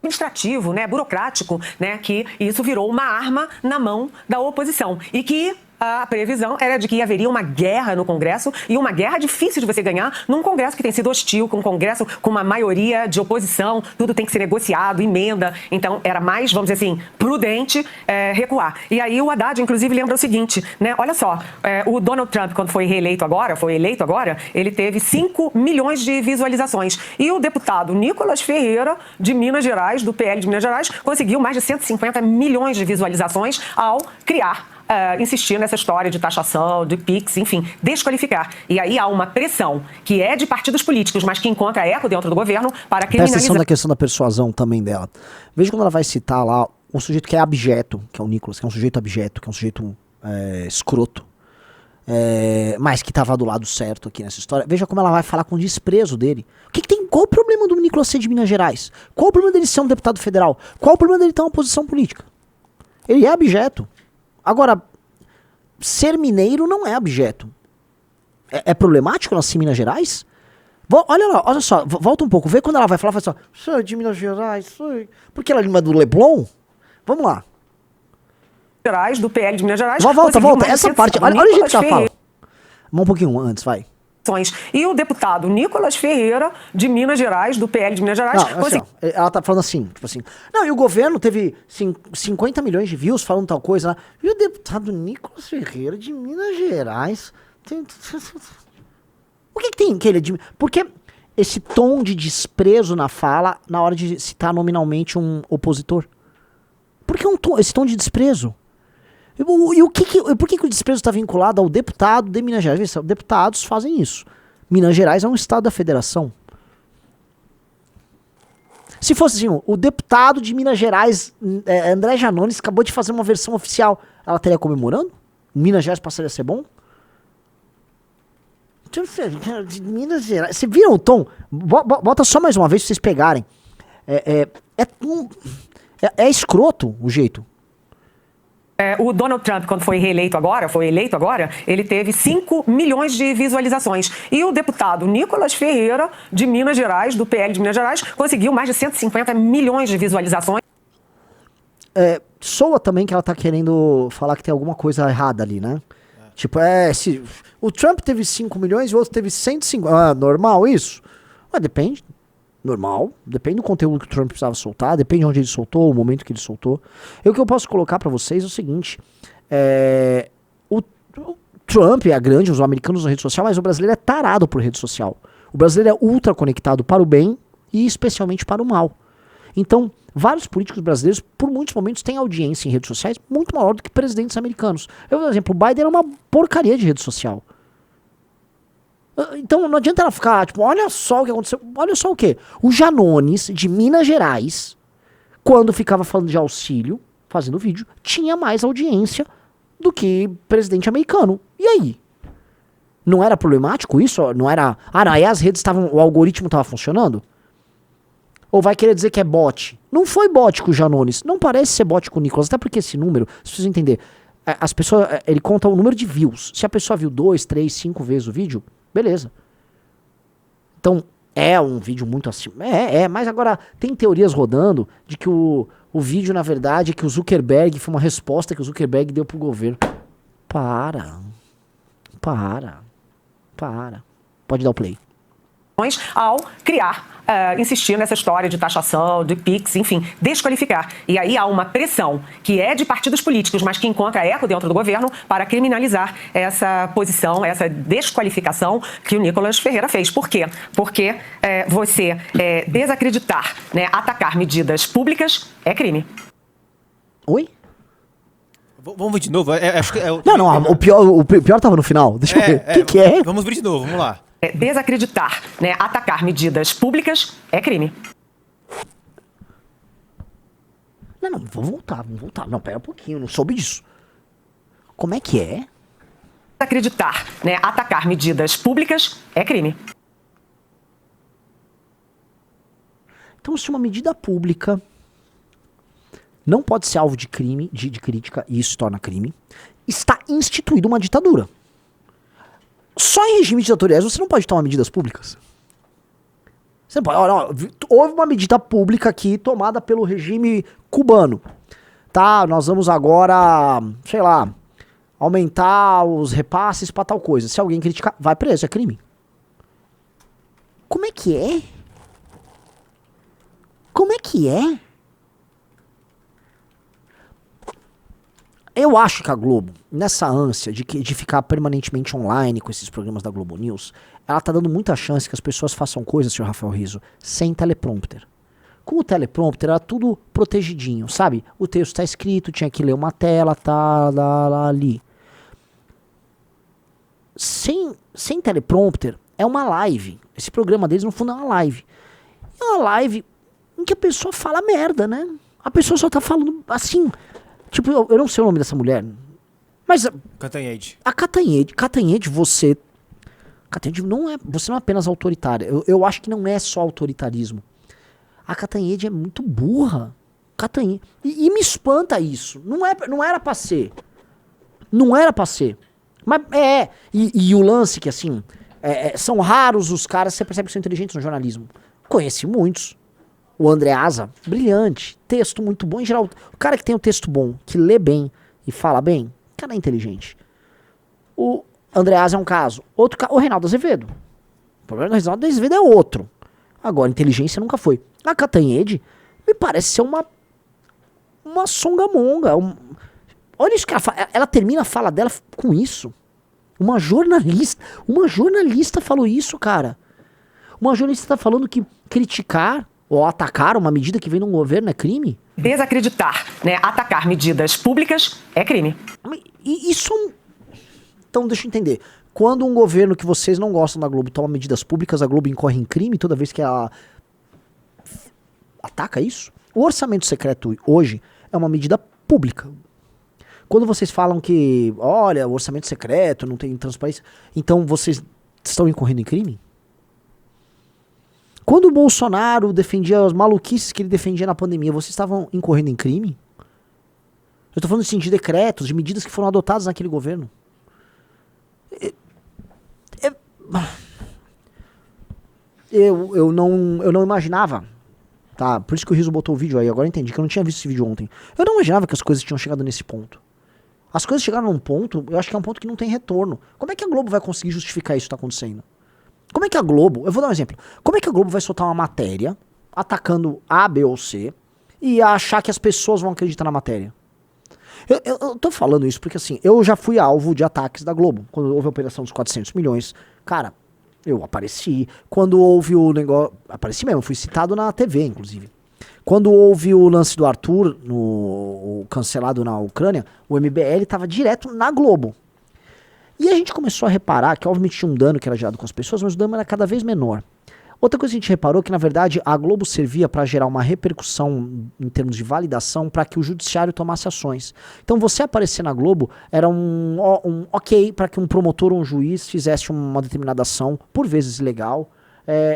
administrativo, né, burocrático, né, que isso virou uma arma na mão da oposição e que a previsão era de que haveria uma guerra no Congresso e uma guerra difícil de você ganhar num Congresso que tem sido hostil, com um Congresso com uma maioria de oposição, tudo tem que ser negociado, emenda. Então era mais, vamos dizer assim, prudente recuar. E aí o Haddad, inclusive, lembra o seguinte, né? Olha só, o Donald Trump, quando foi eleito agora, ele teve 5 milhões de visualizações. E o deputado Nicolas Ferreira, de Minas Gerais, do PL de Minas Gerais, conseguiu mais de 150 milhões de visualizações ao insistir nessa história de taxação, de PIX, enfim, desqualificar. E aí há uma pressão que é de partidos políticos, mas que encontra eco dentro do governo para criminalizar. Presta atenção na questão da persuasão também dela. Veja quando ela vai citar lá um sujeito que é abjeto, que é o Nicolas, que é um sujeito abjeto, que é um sujeito escroto, mas que estava do lado certo aqui nessa história. Veja como ela vai falar com desprezo dele. Qual o problema do Nicolas ser de Minas Gerais? Qual o problema dele ser um deputado federal? Qual o problema dele ter uma posição política? Ele é abjeto. Agora, ser mineiro não é abjeto. É problemático nascer em Minas Gerais? Olha lá, olha só, volta um pouco. Vê quando ela vai falar, fala assim, sou de Minas Gerais, sou... Porque ela é do Leblon? Vamos lá. Do PL de Minas Gerais. Volta. Essa parte, olha o jeito que ela fala. Vamos um pouquinho antes, vai. E o deputado Nicolas Ferreira, de Minas Gerais, do PL de Minas Gerais... Não, assim, ela tá falando assim, tipo assim... Não, e o governo teve 50 milhões de views falando tal coisa lá. E o deputado Nicolas Ferreira, de Minas Gerais... O que tem que ele é de... Porque esse tom de desprezo na fala, na hora de citar nominalmente um opositor? Por que esse tom de desprezo? E por que o desprezo está vinculado ao deputado de Minas Gerais? Deputados fazem isso. Minas Gerais é um estado da federação. Se fosse assim, o deputado de Minas Gerais, André Janones, acabou de fazer uma versão oficial, ela estaria comemorando? Minas Gerais passaria a ser bom? De Minas Gerais. Você viram o tom? Bota só mais uma vez pra vocês pegarem. É escroto o jeito. O Donald Trump, quando foi eleito agora, ele teve 5 milhões de visualizações. E o deputado Nicolas Ferreira, de Minas Gerais, do PL de Minas Gerais, conseguiu mais de 150 milhões de visualizações. Soa também que ela tá querendo falar que tem alguma coisa errada ali, né? Tipo, se o Trump teve 5 milhões e o outro teve 150. Normal isso? Depende. Normal, depende do conteúdo que o Trump precisava soltar, depende de onde ele soltou, o momento que ele soltou. O que eu posso colocar pra vocês é o seguinte, o Trump é grande, os americanos usam rede social, mas o brasileiro é tarado por rede social. O brasileiro é ultra conectado para o bem e especialmente para o mal. Então, vários políticos brasileiros, por muitos momentos, têm audiência em redes sociais muito maior do que presidentes americanos. Eu vou dar um exemplo, o Biden era uma porcaria de rede social. Então não adianta ela ficar, tipo, olha só o que aconteceu. Olha só o quê? O Janones, de Minas Gerais, quando ficava falando de auxílio, fazendo vídeo, tinha mais audiência do que presidente americano. E aí? Não era problemático isso? Não era... não, aí as redes estavam... O algoritmo estava funcionando? Ou vai querer dizer que é bot? Não foi bot com o Janones. Não parece ser bot com o Nicolas. Até porque esse número, se vocês entenderem, as pessoas... Ele conta o número de views. Se a pessoa viu 2, 3, 5 vezes o vídeo... Beleza. Então, é um vídeo muito assim. Mas agora tem teorias rodando de que o vídeo, na verdade, é que o Zuckerberg foi uma resposta que o Zuckerberg deu pro governo. Para. Pode dar o play. Ao insistir nessa história de taxação, de PIX, enfim, desqualificar. E aí há uma pressão que é de partidos políticos, mas que encontra eco dentro do governo para criminalizar essa posição, essa desqualificação que o Nicolas Ferreira fez. Por quê? Porque você desacreditar, né, atacar medidas públicas é crime. Oi? Vamos ver de novo? Acho que o pior tava no final. Deixa eu ver. O que é? Vamos ver de novo, vamos lá. Desacreditar, né, atacar medidas públicas é crime. Não, vamos voltar. Não, pera um pouquinho, não soube disso. Como é que é? Desacreditar, né, atacar medidas públicas é crime. Então, se uma medida pública não pode ser alvo de crime, de crítica, e isso se torna crime, está instituída uma ditadura. Só em regimes ditatoriais você não pode tomar medidas públicas. Você não pode, houve uma medida pública aqui tomada pelo regime cubano. Tá, nós vamos agora, sei lá, aumentar os repasses pra tal coisa. Se alguém criticar, vai preso, é crime. Como é que é? Como é que é? Eu acho que a Globo, nessa ânsia de ficar permanentemente online com esses programas da Globo News, ela tá dando muita chance que as pessoas façam coisas, senhor Rafael Rizzo, sem teleprompter. Com o teleprompter era tudo protegidinho, sabe? O texto tá escrito, tinha que ler uma tela, tá lá ali. Sem teleprompter, é uma live. Esse programa deles, no fundo, é uma live. É uma live em que a pessoa fala merda, né? A pessoa só tá falando assim. Tipo, eu não sei o nome dessa mulher. Mas Catanhede. a Catanhede, você não é apenas autoritária. Eu acho que não é só autoritarismo. A Catanhede é muito burra. Catanhede. E me espanta isso. Não era pra ser. Não era pra ser. Mas E o lance que, assim, são raros os caras, você percebe que são inteligentes no jornalismo. Conheci muitos. O Andreasa, brilhante. Texto muito bom. Em geral, o cara que tem um texto bom, que lê bem e fala bem, o cara é inteligente. O Andreasa é um caso. O Reinaldo Azevedo. O problema do Reinaldo Azevedo é outro. Agora, inteligência nunca foi. A Catanhede me parece ser uma songamonga. Olha isso que ela fala. Ela termina a fala dela com isso. Uma jornalista falou isso, cara. Uma jornalista tá falando que criticar ou atacar uma medida que vem de um governo é crime? Desacreditar, né? Atacar medidas públicas é crime. E isso... Então, deixa eu entender. Quando um governo que vocês não gostam da Globo toma medidas públicas, a Globo incorre em crime toda vez que ela ataca isso? O orçamento secreto hoje é uma medida pública. Quando vocês falam que, olha, o orçamento secreto não tem transparência, então vocês estão incorrendo em crime? Quando o Bolsonaro defendia as maluquices que ele defendia na pandemia, vocês estavam incorrendo em crime? Eu tô falando assim, de decretos, de medidas que foram adotadas naquele governo. Eu não imaginava, tá? Por isso que o Rizzo botou o vídeo aí, agora eu entendi que eu não tinha visto esse vídeo ontem. Eu não imaginava que as coisas tinham chegado nesse ponto. As coisas chegaram num ponto, eu acho que é um ponto que não tem retorno. Como é que a Globo vai conseguir justificar isso que tá acontecendo? Como é que a Globo, eu vou dar um exemplo, como é que a Globo vai soltar uma matéria atacando A, B ou C e achar que as pessoas vão acreditar na matéria? Eu tô falando isso porque, assim, eu já fui alvo de ataques da Globo. Quando houve a operação dos 400 milhões, cara, eu apareci. Quando houve o negócio... Apareci mesmo, fui citado na TV, inclusive. Quando houve o lance do Arthur, o cancelado na Ucrânia, o MBL tava direto na Globo. E a gente começou a reparar que, obviamente, tinha um dano que era gerado com as pessoas, mas o dano era cada vez menor. Outra coisa que a gente reparou é que, na verdade, a Globo servia para gerar uma repercussão em termos de validação para que o judiciário tomasse ações. Então, você aparecer na Globo era um ok para que um promotor ou um juiz fizesse uma determinada ação, por vezes ilegal,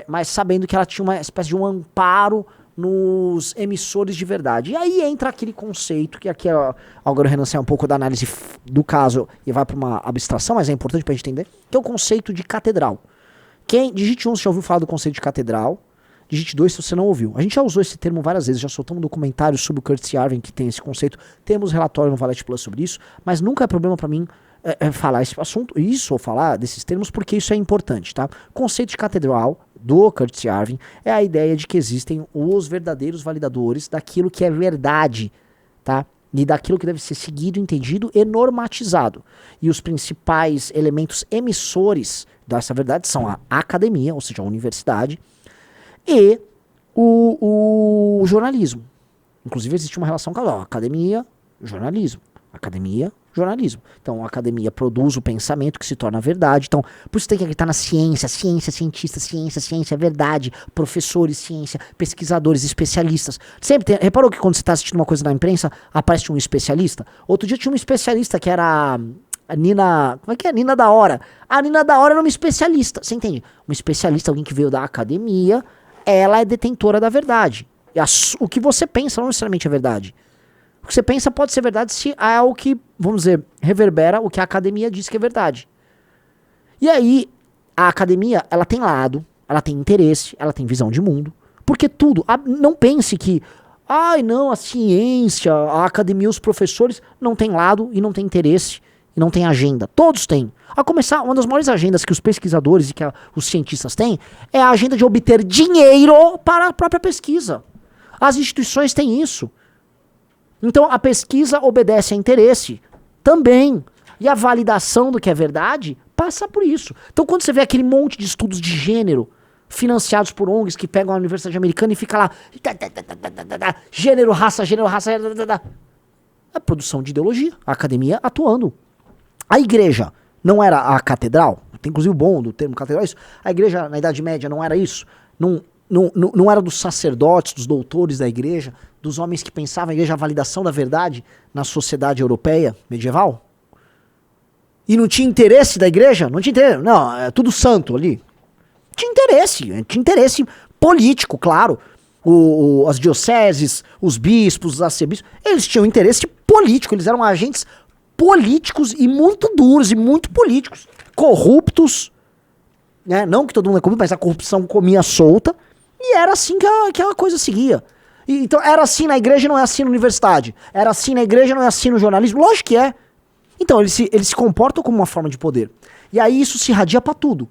mas sabendo que ela tinha uma espécie de um amparo nos emissores de verdade. E aí entra aquele conceito, que aqui agora o Renan sai um pouco da análise do caso e vai para uma abstração, mas é importante pra gente entender, que é o conceito de catedral. Digite 1 se já ouviu falar do conceito de catedral, digite 2 se você não ouviu. A gente já usou esse termo várias vezes, já soltamos documentários sobre o Curtis Yarvin que tem esse conceito, temos relatório no Valete Plus sobre isso, mas nunca é problema pra mim falar esse assunto, ou falar desses termos, porque isso é importante, tá? Conceito de catedral do Curtis Yarvin é a ideia de que existem os verdadeiros validadores daquilo que é verdade, tá? E daquilo que deve ser seguido, entendido e normatizado. E os principais elementos emissores dessa verdade são a academia, ou seja, a universidade, e o jornalismo. Inclusive existe uma relação com a academia, jornalismo. Academia, jornalismo. Então a academia produz o pensamento que se torna verdade. Então, por isso tem que acreditar na ciência, cientista, ciência, verdade, professores, ciência, pesquisadores, especialistas. Sempre tem, reparou que quando você está assistindo uma coisa na imprensa, aparece um especialista? Outro dia tinha um especialista que era a Nina, como é que é? Nina da Hora. A Nina da Hora era uma especialista, você entende? Uma especialista, alguém que veio da academia, ela é detentora da verdade. E o que você pensa não necessariamente é verdade. O que você pensa pode ser verdade se é o que, vamos dizer, reverbera o que a academia diz que é verdade. E aí, a academia, ela tem lado, ela tem interesse, ela tem visão de mundo. Porque tudo, não pense que, ai não, a ciência, a academia, os professores, não tem lado e não tem interesse e não tem agenda. Todos têm. A começar, uma das maiores agendas que os pesquisadores e que os cientistas têm é a agenda de obter dinheiro para a própria pesquisa. As instituições têm isso. Então a pesquisa obedece a interesse também. E a validação do que é verdade passa por isso. Então quando você vê aquele monte de estudos de gênero financiados por ONGs que pegam a Universidade Americana e fica lá gênero, raça, é produção de ideologia, a academia atuando. A igreja não era a catedral, tem inclusive o bom do termo catedral, isso. A igreja na Idade Média não era isso, não era dos sacerdotes, dos doutores da igreja, dos homens que pensavam a igreja a validação da verdade na sociedade europeia medieval? E não tinha interesse da igreja? Não tinha interesse, não, é tudo santo ali. Tinha interesse político, claro. As dioceses, os bispos, os arcebispos, eles tinham interesse político, eles eram agentes políticos e muito duros e muito políticos. Corruptos, né? Não que todo mundo é corrupto, mas a corrupção comia solta. E era assim que a coisa seguia. Então era assim na igreja e não é assim na universidade. Era assim na igreja e não é assim no jornalismo. Lógico que é. Então eles se comportam como uma forma de poder. E aí isso se irradia pra tudo.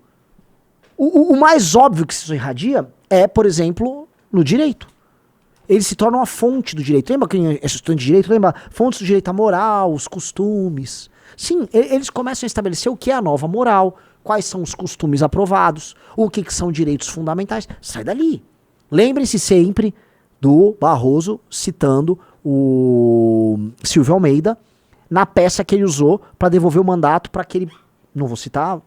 O mais óbvio que isso irradia é, por exemplo, no direito. Eles se tornam a fonte do direito. Lembra quem é estudante de direito? Lembra? Fontes do direito à moral, os costumes. Sim, eles começam a estabelecer o que é a nova moral, quais são os costumes aprovados, o que são direitos fundamentais. Sai dali. Lembrem-se sempre do Barroso citando o Silvio Almeida na peça que ele usou para devolver o mandato para aquele, não vou citar,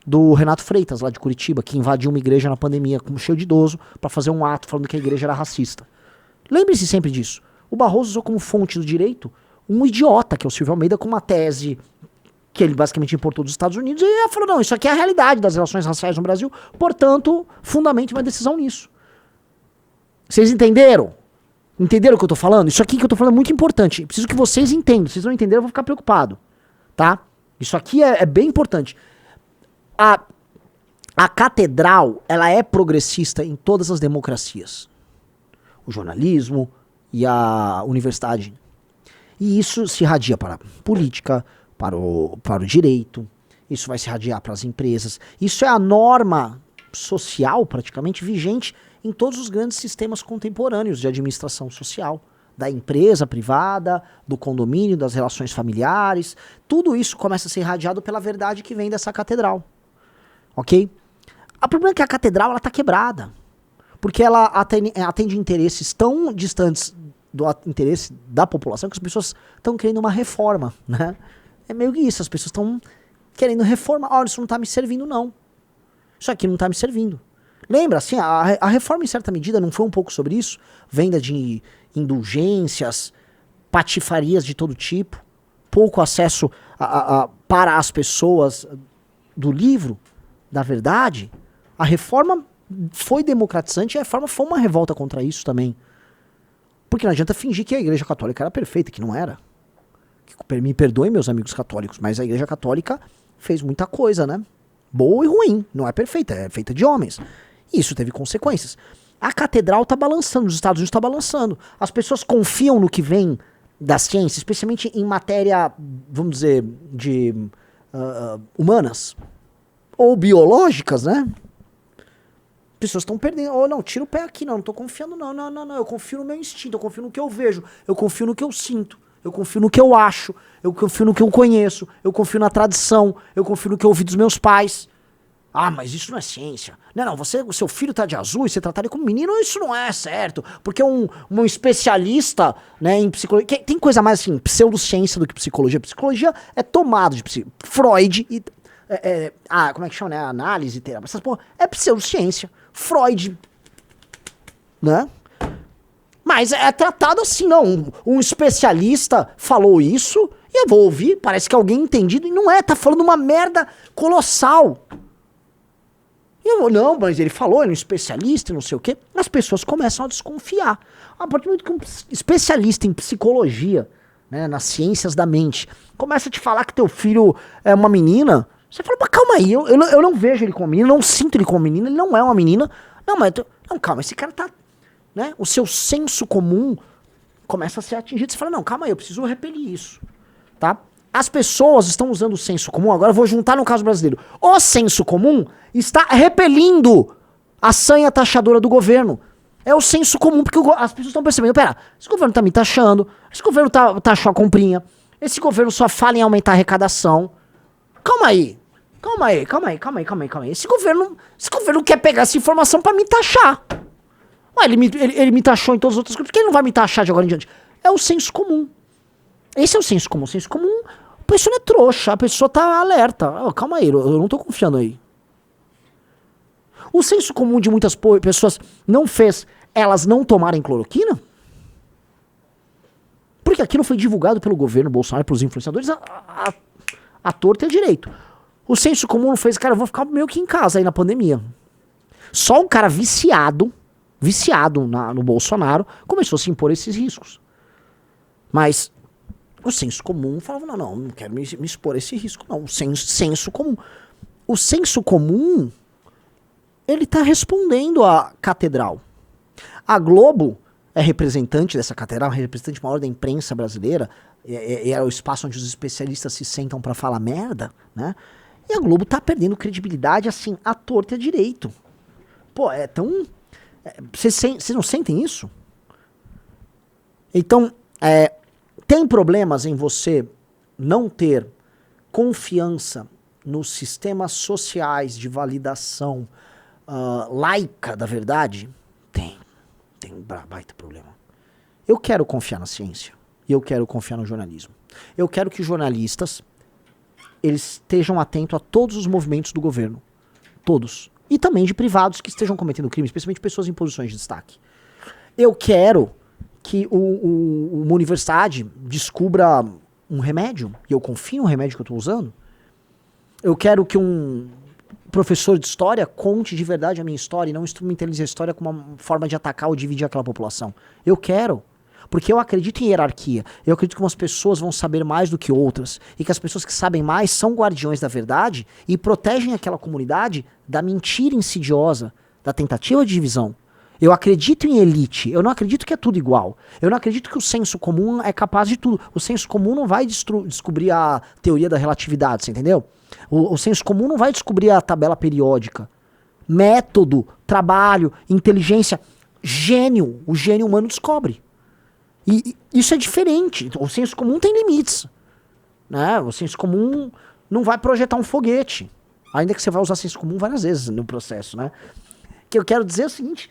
do Renato Freitas, lá de Curitiba, que invadiu uma igreja na pandemia, como cheio de idoso, para fazer um ato falando que a igreja era racista. Lembre-se sempre disso. O Barroso usou como fonte do direito um idiota, que é o Silvio Almeida, com uma tese que ele basicamente importou dos Estados Unidos, e ele falou, não, isso aqui é a realidade das relações raciais no Brasil, portanto, fundamente uma decisão nisso. Vocês entenderam? Entenderam o que eu tô falando? Isso aqui que eu tô falando é muito importante. Preciso que vocês entendam. Se vocês não entenderam, eu vou ficar preocupado. Tá? Isso aqui é bem importante. A catedral, ela é progressista em todas as democracias. O jornalismo e a universidade. E isso se irradia para a política, para o direito, isso vai se irradiar para as empresas. Isso é a norma social praticamente vigente em todos os grandes sistemas contemporâneos de administração social. Da empresa privada, do condomínio, das relações familiares. Tudo isso começa a ser irradiado pela verdade que vem dessa catedral. Ok? O problema é que a catedral ela tá quebrada. Porque ela atende interesses tão distantes do interesse da população que as pessoas estão querendo uma reforma, né? É meio que isso, as pessoas estão querendo reforma. Olha, isso não tá me servindo, não. Isso aqui não tá me servindo. Lembra, assim, a reforma em certa medida não foi um pouco sobre isso? Venda de indulgências, patifarias de todo tipo, pouco acesso para as pessoas do livro, da verdade. A reforma foi democratizante e a reforma foi uma revolta contra isso também. Porque não adianta fingir que a Igreja Católica era perfeita, que não era. Me perdoem, meus amigos católicos, mas a Igreja Católica fez muita coisa, né? Boa e ruim, não é perfeita, é feita de homens. E isso teve consequências. A catedral tá balançando, os Estados Unidos tá balançando. As pessoas confiam no que vem da ciência, especialmente em matéria, vamos dizer, de humanas. Ou biológicas, né? Pessoas estão perdendo. Ou não, tira o pé aqui, não tô confiando, não. Eu confio no meu instinto, eu confio no que eu vejo, eu confio no que eu sinto, eu confio no que eu acho, eu confio no que eu conheço, eu confio na tradição, eu confio no que eu ouvi dos meus pais. Ah, mas isso não é ciência. Não, o seu filho tá de azul e você tratar ele como menino, isso não é certo. Porque um especialista, né, em psicologia... Tem coisa mais assim, pseudociência do que psicologia. Psicologia é tomada de Freud e... como é que chama, né? Análise, terapia. Essas porra, é pseudociência. Freud, né? Mas é tratado assim, não. Um especialista falou isso e eu vou ouvir, parece que alguém entendido, e não é, tá falando uma merda colossal. E eu vou, não, mas ele falou, ele é um especialista e não sei o quê. As pessoas começam a desconfiar. A partir do momento que um especialista em psicologia, né, nas ciências da mente, começa a te falar que teu filho é uma menina, Você fala, mas calma aí, eu não vejo ele como menina, não sinto ele como menina, ele não é uma menina. Não, mas... Não, calma, esse cara tá... Né? O seu senso comum começa a ser atingido. Você fala, não, calma aí, eu preciso repelir isso. Tá? As pessoas estão usando o senso comum, agora eu vou juntar no caso brasileiro. O senso comum está repelindo a sanha taxadora do governo. É o senso comum, porque as pessoas estão percebendo, pera, esse governo tá me taxando, esse governo taxou a comprinha, esse governo só fala em aumentar a arrecadação. Calma aí. Esse governo quer pegar essa informação pra me taxar. Ué, ele me taxou em todas as outras coisas, por que ele não vai me taxar de agora em diante? É o senso comum. Esse é o senso comum. O senso comum, a pessoa não é trouxa, a pessoa tá alerta. Oh, calma aí, eu não tô confiando aí. O senso comum de muitas pessoas não fez elas não tomarem cloroquina? Porque aquilo foi divulgado pelo governo Bolsonaro, pelos influenciadores, a torta e a direito. O senso comum não fez, cara, eu vou ficar meio que em casa aí na pandemia. Só um cara viciado no Bolsonaro, começou a se impor esses riscos. Mas o senso comum falava, não quero me expor a esse risco, não. O senso comum. O senso comum, ele tá respondendo à catedral. A Globo é representante dessa catedral, representante maior da imprensa brasileira, é o espaço onde os especialistas se sentam pra falar merda, né? E a Globo tá perdendo credibilidade, assim, à torta e à direito. Pô, é tão... Vocês não sentem isso? Então, tem problemas em você não ter confiança nos sistemas sociais de validação laica da verdade? Tem um baita problema. Eu quero confiar na ciência. E eu quero confiar no jornalismo. Eu quero que jornalistas eles estejam atentos a todos os movimentos do governo. Todos. E também de privados que estejam cometendo crime, especialmente pessoas em posições de destaque. Eu quero que uma universidade descubra um remédio, e eu confio no remédio que eu estou usando. Eu quero que um professor de história conte de verdade a minha história e não instrumentalize a história como uma forma de atacar ou dividir aquela população. Eu quero. Porque eu acredito em hierarquia. Eu acredito que umas pessoas vão saber mais do que outras. E que as pessoas que sabem mais são guardiões da verdade e protegem aquela comunidade da mentira insidiosa, da tentativa de divisão. Eu acredito em elite. Eu não acredito que é tudo igual. Eu não acredito que o senso comum é capaz de tudo. O senso comum não vai descobrir a teoria da relatividade, você entendeu? O senso comum não vai descobrir a tabela periódica. Método, trabalho, inteligência, gênio. O gênio humano descobre. E isso é diferente. O senso comum tem limites. Né? O senso comum não vai projetar um foguete. Ainda que você vai usar senso comum várias vezes no processo. Né? O que eu quero dizer é o seguinte.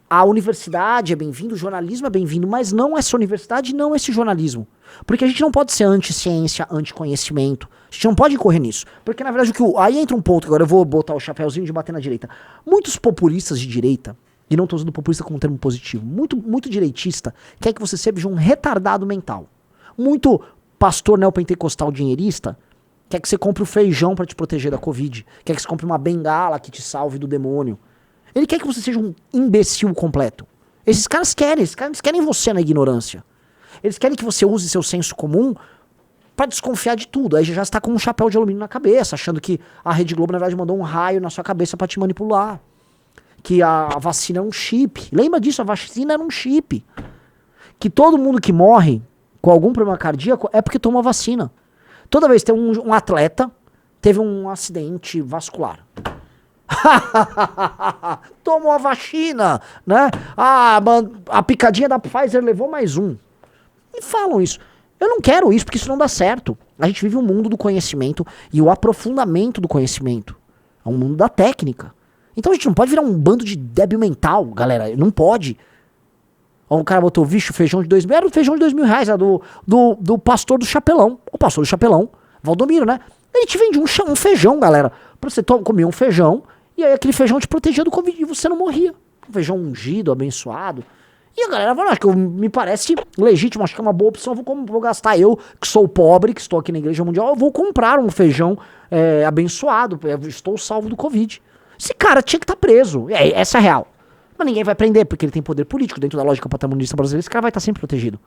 A universidade é bem-vindo, o jornalismo é bem-vindo, mas não essa universidade, não esse jornalismo. Porque a gente não pode ser anti-ciência, anti-conhecimento. A gente não pode correr nisso. Porque, na verdade, aí entra um ponto, agora eu vou botar o chapéuzinho de bater na direita. Muitos populistas de direita, e não estou usando populista como um termo positivo, muito direitista, quer que você seja um retardado mental. Muito pastor neopentecostal dinheirista quer que você compre o feijão para te proteger da Covid. Quer que você compre uma bengala que te salve do demônio. Ele quer que você seja um imbecil completo. Esses caras querem você na ignorância. Eles querem que você use seu senso comum pra desconfiar de tudo. Aí já está com um chapéu de alumínio na cabeça, achando que a Rede Globo, na verdade, mandou um raio na sua cabeça pra te manipular. Que a vacina é um chip. Lembra disso? A vacina era um chip. Que todo mundo que morre com algum problema cardíaco é porque toma vacina. Toda vez que tem um atleta, teve um acidente vascular. Tomou a vacina, né? A picadinha da Pfizer levou mais um. E falam isso. Eu não quero isso, porque isso não dá certo. A gente vive um mundo do conhecimento e o aprofundamento do conhecimento. É um mundo da técnica. Então a gente não pode virar um bando de débil mental, galera. Não pode. O cara botou, vixe, o feijão de 2.000. Era o feijão de R$2.000, era do pastor do Chapelão. O pastor do Chapelão, Valdomiro, né? Ele te vende um feijão, galera. Pra você comer um feijão. E aí aquele feijão te protegia do Covid e você não morria. Um feijão ungido, abençoado. E a galera falou, acho que me parece legítimo, acho que é uma boa opção, vou gastar. Eu, que sou pobre, que estou aqui na Igreja Mundial, eu vou comprar um feijão abençoado, estou salvo do Covid. Esse cara tinha que estar preso, essa é a real. Mas ninguém vai prender, porque ele tem poder político, dentro da lógica patrimonialista brasileira, esse cara vai estar sempre protegido.